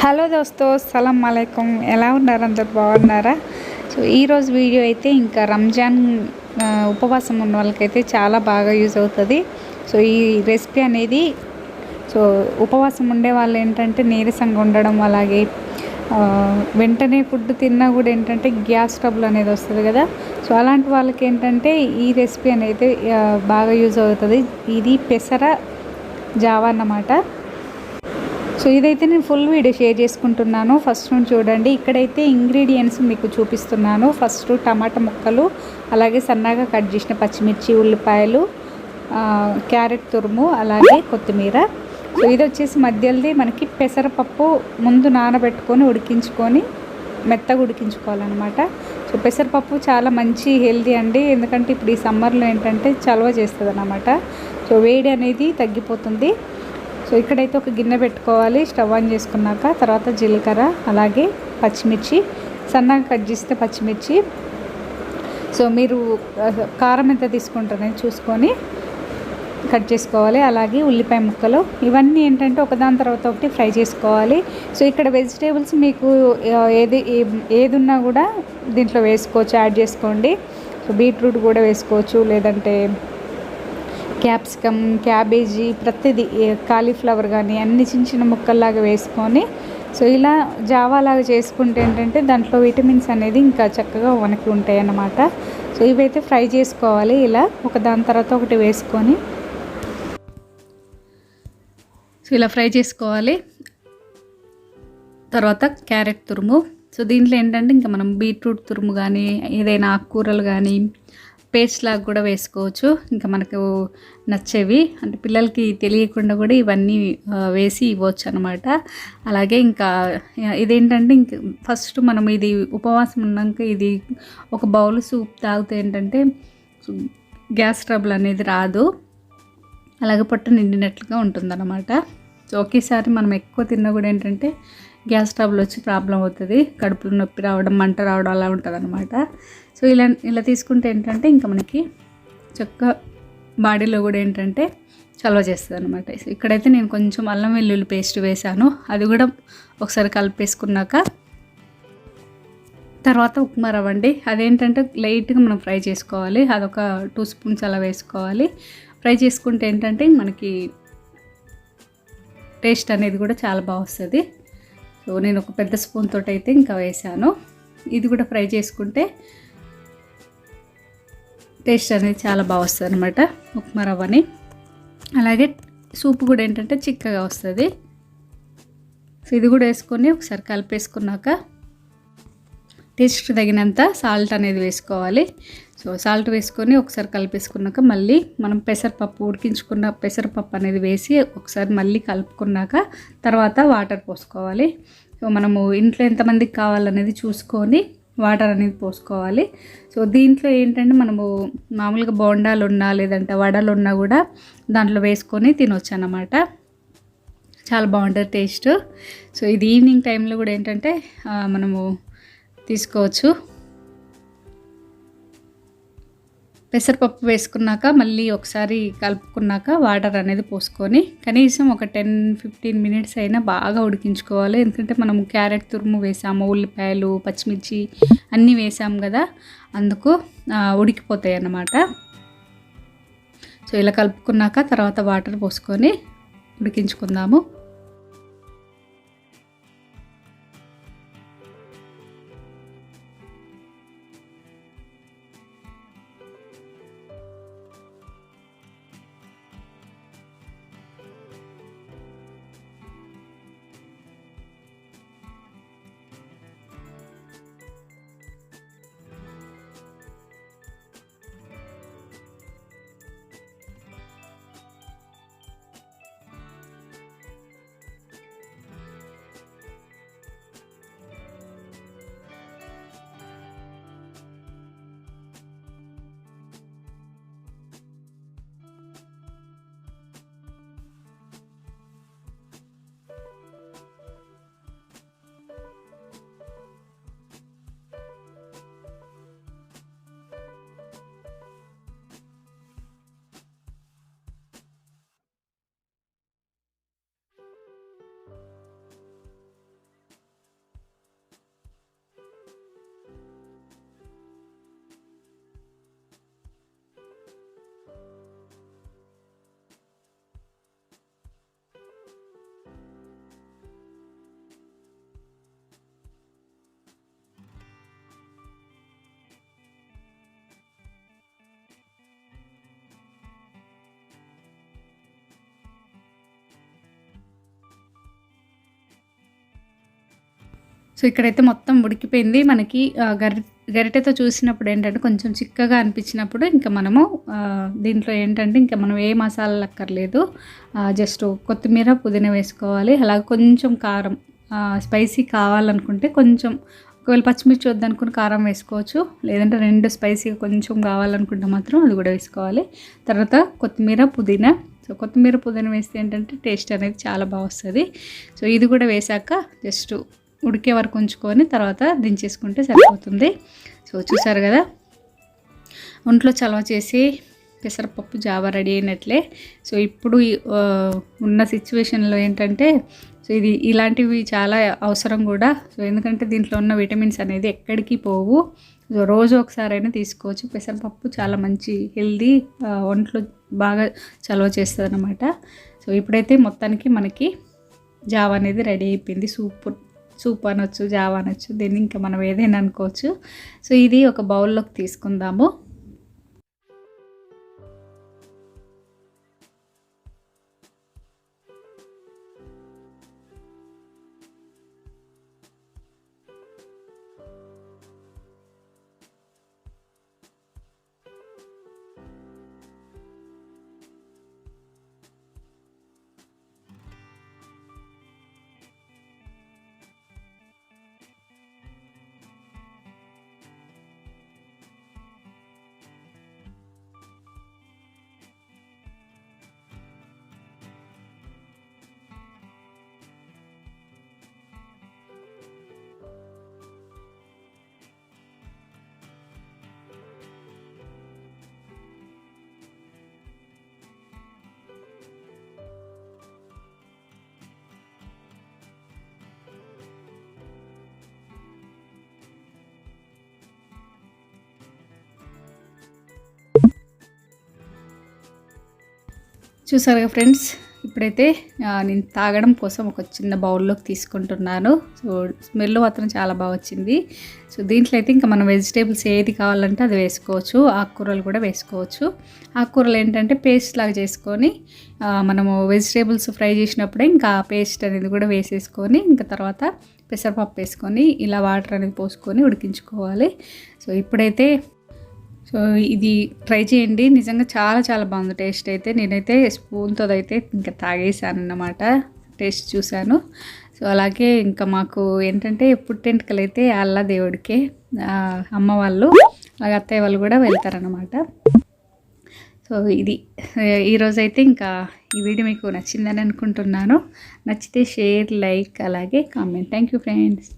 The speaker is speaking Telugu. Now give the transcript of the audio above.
హలో దోస్తో సలాం అలైకుం. ఎలా ఉన్నారు? అందరు బాగున్నారా? సో ఈరోజు వీడియో అయితే ఇంకా రంజాన్ ఉపవాసం ఉన్న వాళ్ళకైతే చాలా బాగా యూజ్ అవుతుంది. సో ఈ రెసిపీ అనేది ఉపవాసం ఉండే వాళ్ళు ఏంటంటే నీరసంగా ఉండడం, అలాగే వెంటనే ఫుడ్ తిన్నా కూడా ఏంటంటే గ్యాస్ ట్రబుల్ అనేది వస్తుంది కదా. సో అలాంటి వాళ్ళకి ఏంటంటే ఈ రెసిపీ అనేది బాగా యూజ్ అవుతుంది. ఇది పెసర జావా అన్నమాట. సో ఇదైతే నేను ఫుల్ వీడియో షేర్ చేసుకుంటున్నాను. ఫస్ట్ నుంచి చూడండి. ఇక్కడైతే ఇంగ్రీడియంట్స్ మీకు చూపిస్తున్నాను. ఫస్ట్ టమాటా ముక్కలు, అలాగే సన్నగా కట్ చేసిన పచ్చిమిర్చి, ఉల్లిపాయలు, క్యారెట్ తురుము, అలాగే కొత్తిమీర. సో ఇది వచ్చేసి మధ్యలోది మనకి పెసరపప్పు ముందు నానబెట్టుకొని ఉడికించుకొని మెత్తగా ఉడికించుకోవాలన్నమాట. సో పెసరపప్పు చాలా మంచి హెల్దీ అండి, ఎందుకంటే ఇప్పుడు ఈ సమ్మర్లో ఏంటంటే చలవ చేస్తుంది అన్నమాట. సో వేడి అనేది తగ్గిపోతుంది. సో ఇక్కడైతే ఒక గిన్నె పెట్టుకోవాలి. స్టవ్ ఆన్ చేసుకున్నాక తర్వాత జీలకర్ర, అలాగే పచ్చిమిర్చి, సన్నగా కట్ చేస్తే పచ్చిమిర్చి. సో మీరు కారం ఎంత తీసుకుంటారని చూసుకొని కట్ చేసుకోవాలి. అలాగే ఉల్లిపాయ ముక్కలు, ఇవన్నీ ఏంటంటే ఒకదాని తర్వాత ఒకటి ఫ్రై చేసుకోవాలి. సో ఇక్కడ వెజిటేబుల్స్ మీకు ఏది ఉన్నా కూడా దీంట్లో వేసుకోవచ్చు, యాడ్ చేసుకోండి. సో బీట్రూట్ కూడా వేసుకోవచ్చు, లేదంటే క్యాప్సికమ్, క్యాబేజీ, ప్రతిదీ, కాలీఫ్లవర్ కానీ అన్ని చిన్న చిన్న ముక్కల్లాగా వేసుకొని సో ఇలా జావాలాగా చేసుకుంటే ఏంటంటే దాంట్లో విటమిన్స్ అనేది ఇంకా చక్కగా మనకి ఉంటాయి అన్నమాట. సో ఇవైతే ఫ్రై చేసుకోవాలి. ఇలా ఒకదాని తర్వాత ఒకటి వేసుకొని సో ఇలా ఫ్రై చేసుకోవాలి. తర్వాత క్యారెట్ తురుము. సో దీంట్లో ఏంటంటే ఇంకా మనం బీట్రూట్ తురుము కానీ ఏదైనా ఆకుకూరలు కానీ పేస్ట్ లాగా కూడా వేసుకోవచ్చు, ఇంకా మనకు నచ్చేవి. అంటే పిల్లలకి తెలియకుండా కూడా ఇవన్నీ వేసి ఇవ్వచ్చు అనమాట. అలాగే ఇంకా ఇదేంటంటే ఇంక ఫస్ట్ మనం ఇది ఉపవాసం ఉన్నాక ఇది ఒక బౌల్ సూప్ తాగితే ఏంటంటే గ్యాస్ ట్రబుల్ అనేది రాదు, అలాగే పొట్ట నిండినట్లుగా ఉంటుందన్నమాట. సో ఒకేసారి మనం ఎక్కువ తిన్నా కూడా ఏంటంటే గ్యాస్ ట్రబుల్ వచ్చి ప్రాబ్లం అవుతుంది, కడుపులో నొప్పి రావడం, మంట రావడం అలా ఉంటుంది అనమాట. సో ఇలా తీసుకుంటే ఏంటంటే ఇంకా మనకి చక్కగా బాడీలో కూడా ఏంటంటే చలవ చేస్తుంది అనమాట. సో ఇక్కడైతే నేను కొంచెం అల్లం వెల్లుల్లి పేస్ట్ వేసాను, అది కూడా ఒకసారి కలిపేసుకున్నాక తర్వాత ఉప్మా రవ్వ అండి. అదేంటంటే లైట్గా మనం ఫ్రై చేసుకోవాలి, అదొక 2 స్పూన్స్ అలా వేసుకోవాలి. ఫ్రై చేసుకుంటే ఏంటంటే మనకి టేస్ట్ అనేది కూడా చాలా బాగా వస్తుంది. సో నేను ఒక పెద్ద స్పూన్ తోటి అయితే ఇంకా వేసాను. ఇది కూడా ఫ్రై చేసుకుంటే టేస్ట్ అనేది చాలా బాగా వస్తుంది అనమాట ఉప్మా రవ్వని. అలాగే సూప్ కూడా ఏంటంటే చిక్కగా వస్తుంది. సో ఇది కూడా వేసుకొని ఒకసారి కలిపేసుకున్నాక టేస్ట్ తగినంత సాల్ట్ అనేది వేసుకోవాలి. సో సాల్ట్ వేసుకొని ఒకసారి కలిపేసుకున్నాక మళ్ళీ మనం పెసరపప్పు ఉడికించుకున్న పెసరపప్పు అనేది వేసి ఒకసారి మళ్ళీ కలుపుకున్నాక తర్వాత వాటర్ పోసుకోవాలి. సో మనము ఇంట్లో ఎంతమందికి కావాలనేది చూసుకొని వాటర్ అనేది పోసుకోవాలి. సో దీంట్లో ఏంటంటే మనము మామూలుగా బోండాలు ఉన్నా లేదంటే వడలు ఉన్నా కూడా దాంట్లో వేసుకొని తినొచ్చు అన్నమాట. చాలా బాగుంటుంది టేస్ట్. సో ఇది ఈవినింగ్ టైంలో కూడా ఏంటంటే మనము తీసుకోవచ్చు. పెసరపప్పు వేసుకున్నాక మళ్ళీ ఒకసారి కలుపుకున్నాక వాటర్ అనేది పోసుకొని కనీసం ఒక 10-15 మినిట్స్ అయినా బాగా ఉడికించుకోవాలి. ఎందుకంటే మనం క్యారెట్ తురుము వేసాము, ఉల్లిపాయలు, పచ్చిమిర్చి అన్నీ వేసాము కదా, అందుకు ఉడికిపోతాయి అన్నమాట. సో ఇలా కలుపుకున్నాక తర్వాత వాటర్ పోసుకొని ఉడికించుకుందాము. ఇక్కడైతే మొత్తం ఉడికిపోయింది. మనకి గరిటెతో చూసినప్పుడు ఏంటంటే కొంచెం చిక్కగా అనిపించినప్పుడు ఇంకా మనము దీంట్లో ఏంటంటే ఇంకా మనం ఏ మసాలాలు అక్కర్లేదు. జస్ట్ కొత్తిమీర, పుదీనా వేసుకోవాలి. అలాగే కొంచెం కారం, స్పైసీ కావాలనుకుంటే కొంచెం, ఒకవేళ పచ్చిమిర్చి వద్దనుకుని కారం వేసుకోవచ్చు. లేదంటే 2 స్పైసీగా కొంచెం కావాలనుకుంటే మాత్రం అది కూడా వేసుకోవాలి. తర్వాత కొత్తిమీర, పుదీనా. సో కొత్తిమీర, పుదీనా వేస్తే ఏంటంటే టేస్ట్ అనేది చాలా బాగా వస్తుంది. సో ఇది కూడా వేసాక జస్ట్ ఉడికే వరకు ఉంచుకొని తర్వాత దించేసుకుంటే సరిపోతుంది. సో చూసారు కదా, ఒంట్లో చలవ చేసి పెసరపప్పు జావా రెడీ అయినట్లే. సో ఇప్పుడు ఉన్న సిచ్యువేషన్లో ఏంటంటే సో ఇది ఇలాంటివి చాలా అవసరం కూడా. సో ఎందుకంటే దీంట్లో ఉన్న విటమిన్స్ అనేది ఎక్కడికి పోవు. సో రోజు ఒకసారైనా తీసుకోవచ్చు. పెసరపప్పు చాలా మంచి హెల్దీ, ఒంట్లో బాగా చలవ చేస్తుంది అన్నమాట. సో ఇప్పుడైతే మొత్తానికి మనకి జావా అనేది రెడీ అయిపోయింది. సూప్ అనొచ్చు, జావా అనొచ్చు, దీన్ని ఇంకా మనం ఏదైనా అనుకోవచ్చు. సో ఇది ఒక బౌల్లోకి తీసుకుందాము. చూసారుగా ఫ్రెండ్స్, ఇప్పుడైతే నేను తాగడం కోసం ఒక చిన్న బౌల్లోకి తీసుకుంటున్నాను. సో స్మెల్ మాత్రం చాలా బాగా వచ్చింది. సో దీంట్లో అయితే ఇంకా మనం వెజిటేబుల్స్ ఏది కావాలంటే అది వేసుకోవచ్చు. ఆకుకూరలు కూడా వేసుకోవచ్చు. ఆకుకూరలు ఏంటంటే పేస్ట్ లాగా చేసుకొని మనము వెజిటేబుల్స్ ఫ్రై చేసినప్పుడే ఇంకా పేస్ట్ అనేది కూడా వేసేసుకొని ఇంకా తర్వాత పెసరపప్పు వేసుకొని ఇలా వాటర్ అనేది పోసుకొని ఉడికించుకోవాలి. సో ఇప్పుడైతే సో ఇది ట్రై చేయండి. నిజంగా చాలా చాలా బాగుంది టేస్ట్ అయితే. నేనైతే స్పూన్తో అయితే ఇంకా తాగేసాను అన్నమాట. టేస్ట్ చూశాను. సో అలాగే ఇంకా మాకు ఏంటంటే పుట్టెంటుకలు అయితే అల్లా దేవుడికే అమ్మ వాళ్ళు, అలాగే అత్తయ్య వాళ్ళు కూడా వెళ్తారనమాట. సో ఇది ఈరోజైతే ఇంకా ఈ వీడియో మీకు నచ్చిందని అనుకుంటున్నాను. నచ్చితే షేర్, లైక్, అలాగే కామెంట్. Thank you friends.